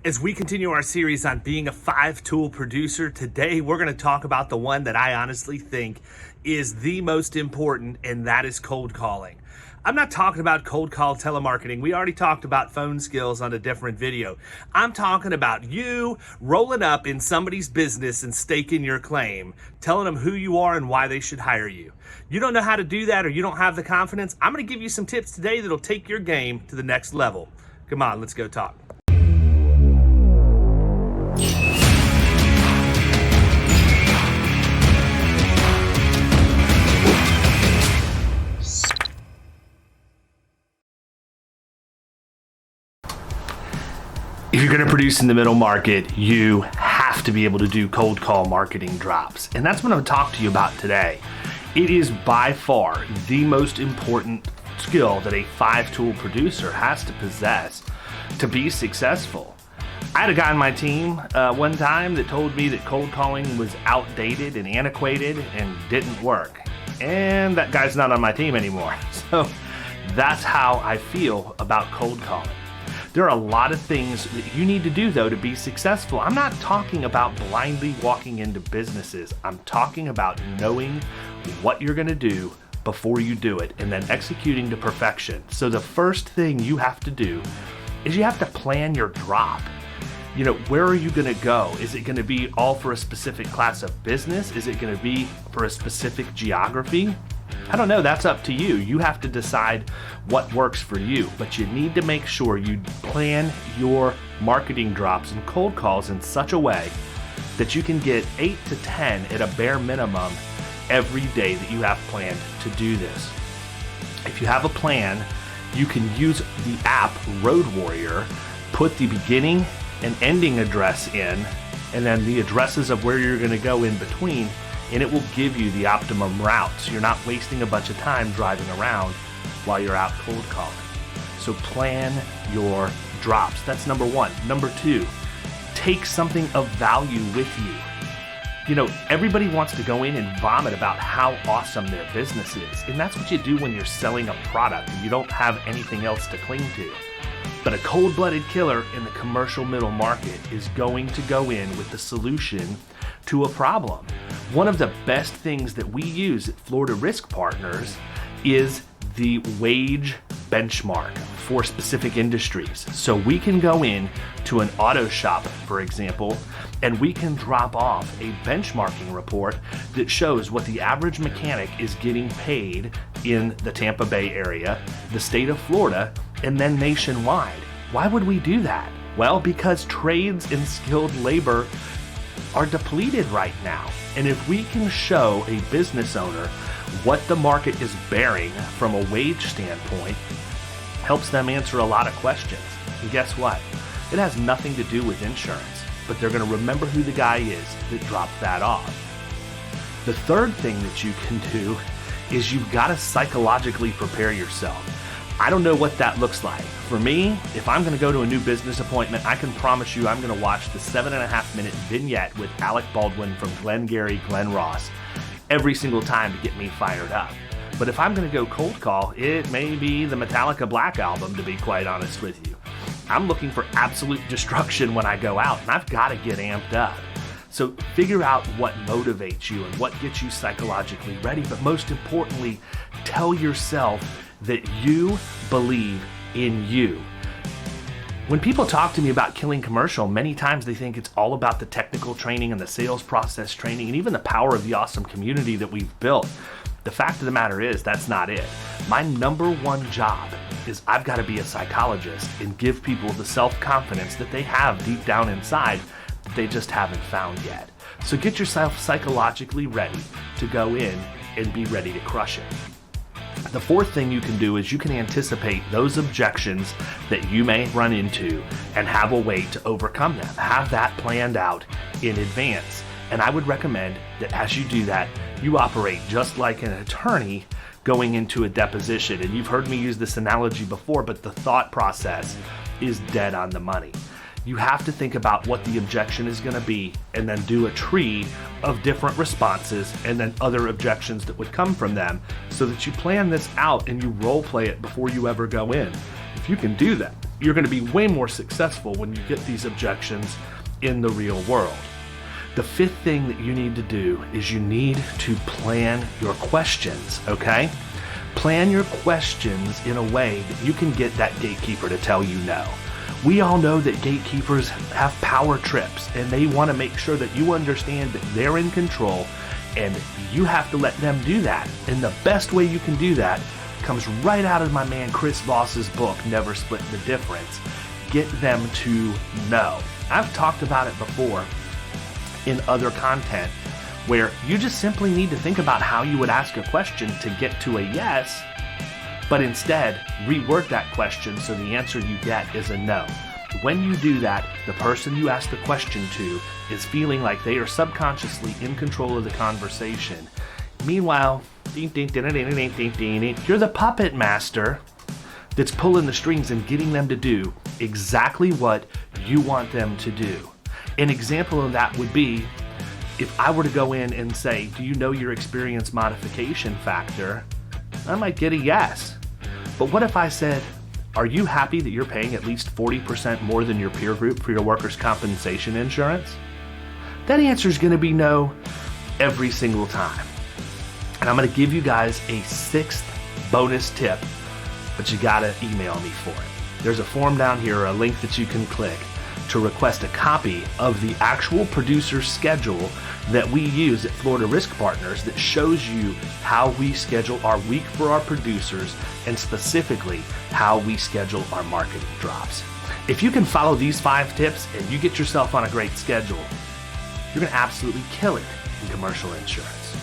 As we continue our series on being a 5-tool producer, today we're going to talk about the one that I honestly think is the most important, and that is cold calling. I'm not talking about cold call telemarketing. We already talked about phone skills on a different video. I'm talking about you rolling up in somebody's business and staking your claim, telling them who you are and why they should hire you. You don't know how to do that, or you don't have the confidence? I'm going to give you some tips today that'll take your game to the next level. Come on, let's go talk. If you're going to produce in the middle market, you have to be able to do cold call marketing drops. And that's what I'm going to talk to you about today. It is by far the most important skill that a 5-tool producer has to possess to be successful. I had a guy on my team one time that told me that cold calling was outdated and antiquated and didn't work. And that guy's not on my team anymore. So that's how I feel about cold calling. There are a lot of things that you need to do, though, to be successful. I'm not talking about blindly walking into businesses. I'm talking about knowing what you're going to do before you do it and then executing to perfection. So the first thing you have to do is you have to plan your drop. You know, where are you going to go? Is it going to be all for a specific class of business? Is it going to be for a specific geography? I don't know, that's up to you. You have to decide what works for you, but you need to make sure you plan your marketing drops and cold calls in such a way that you can get 8 to 10 at a bare minimum every day that you have planned to do this. If you have a plan, you can use the app Road Warrior, put the beginning and ending address in, and then the addresses of where you're going to go in between, and it will give you the optimum route. So you're not wasting a bunch of time driving around while you're out cold calling. So plan your drops. That's number one. Number two, take something of value with you. You know, everybody wants to go in and vomit about how awesome their business is. And that's what you do when you're selling a product and you don't have anything else to cling to. But a cold-blooded killer in the commercial middle market is going to go in with the solution to a problem. One of the best things that we use at Florida Risk Partners is the wage benchmark for specific industries. So we can go in to an auto shop, for example, and we can drop off a benchmarking report that shows what the average mechanic is getting paid in the Tampa Bay area, the state of Florida, and then nationwide. Why would we do that? Well, because trades and skilled labor are depleted right now. And if we can show a business owner what the market is bearing from a wage standpoint, helps them answer a lot of questions. And guess what? It has nothing to do with insurance, but they're going to remember who the guy is that dropped that off. The third thing that you can do is you've got to psychologically prepare yourself. I don't know what that looks like. For me, if I'm going to go to a new business appointment, I can promise you I'm going to watch the 7.5-minute vignette with Alec Baldwin from Glengarry Glen Ross every single time to get me fired up. But if I'm going to go cold call, it may be the Metallica Black Album, to be quite honest with you. I'm looking for absolute destruction when I go out, and I've got to get amped up. So figure out what motivates you and what gets you psychologically ready, but most importantly, tell yourself that you believe in you. When people talk to me about Killing Commercial, many times they think it's all about the technical training and the sales process training and even the power of the awesome community that we've built. The fact of the matter is, that's not it. My number one job is I've got to be a psychologist and give people the self-confidence that they have deep down inside that they just haven't found yet. So get yourself psychologically ready to go in and be ready to crush it. The fourth thing you can do is you can anticipate those objections that you may run into and have a way to overcome them. Have that planned out in advance. And I would recommend that as you do that, you operate just like an attorney going into a deposition. And you've heard me use this analogy before, but the thought process is dead on the money. You have to think about what the objection is going to be and then do a tree of different responses and then other objections that would come from them so that you plan this out and you role play it before you ever go in. If you can do that, you're going to be way more successful when you get these objections in the real world. The fifth thing that you need to do is you need to plan your questions, okay? Plan your questions in a way that you can get that gatekeeper to tell you no. We all know that gatekeepers have power trips, and they want to make sure that you understand that they're in control, and you have to let them do that. And the best way you can do that comes right out of my man Chris Voss's book, Never Split the Difference. Get them to know. I've talked about it before in other content, where you just simply need to think about how you would ask a question to get to a yes, but instead reword that question so the answer you get is a no. When you do that, the person you ask the question to is feeling like they are subconsciously in control of the conversation. Meanwhile, you're the puppet master that's pulling the strings and getting them to do exactly what you want them to do. An example of that would be if I were to go in and say, do you know your experience modification factor? I might get a yes. But what if I said, are you happy that you're paying at least 40% more than your peer group for your workers' compensation insurance? That answer is going to be no every single time. And I'm going to give you guys a sixth bonus tip, but you got to email me for it. There's a form down here, or a link that you can click to request a copy of the actual producer schedule that we use at Florida Risk Partners that shows you how we schedule our week for our producers, and specifically how we schedule our marketing drops. If you can follow these 5 tips and you get yourself on a great schedule, you're going to absolutely kill it in commercial insurance.